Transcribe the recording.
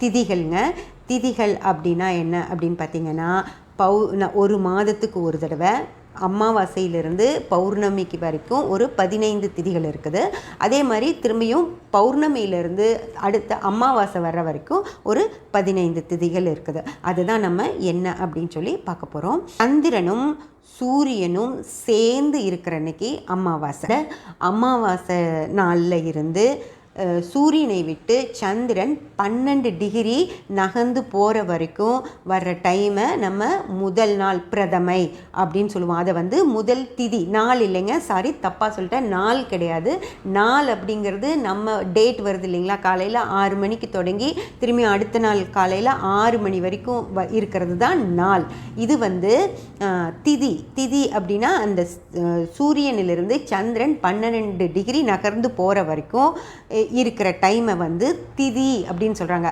திதிகள்ங்க. திதிகள் அப்படின்னா என்ன அப்படின்னு பார்த்தீங்கன்னா, ஒரு மாதத்துக்கு ஒரு தடவை அமாவாசையிலிருந்து பௌர்ணமிக்கு வரைக்கும் ஒரு 15 திதிகள் இருக்குது. அதே மாதிரி திரும்பியும் பௌர்ணமியிலிருந்து அடுத்த அமாவாசை வர்ற வரைக்கும் ஒரு 15 திதிகள் இருக்குது. அதுதான் நம்ம என்ன அப்படின்னு சொல்லி பார்க்க போகிறோம். சந்திரனும் சூரியனும் சேர்ந்து இருக்கிற அன்னைக்கு அமாவாசை. அமாவாசை நாளில் இருந்து சூரியனை விட்டு சந்திரன் 12 டிகிரி நகர்ந்து போகிற வரைக்கும் வர்ற டைமை நம்ம முதல் நாள் பிரதமை அப்படின்னு சொல்லுவோம். அதை முதல் திதி நாள் இல்லைங்க, சாரி தப்பாக சொல்லிட்டேன், நாள் கிடையாது. நாள் அப்படிங்கிறது நம்ம டேட் வருது இல்லைங்களா, காலையில் 6 மணிக்கு தொடங்கி திரும்பி அடுத்த நாள் காலையில் 6 மணி வரைக்கும் இருக்கிறது தான் நாள். இது திதி. திதி அப்படின்னா அந்த சூரியனிலிருந்து சந்திரன் 12 டிகிரி நகர்ந்து போகிற வரைக்கும் இருக்கிற டைமை திதி அப்படின்னு சொல்கிறாங்க.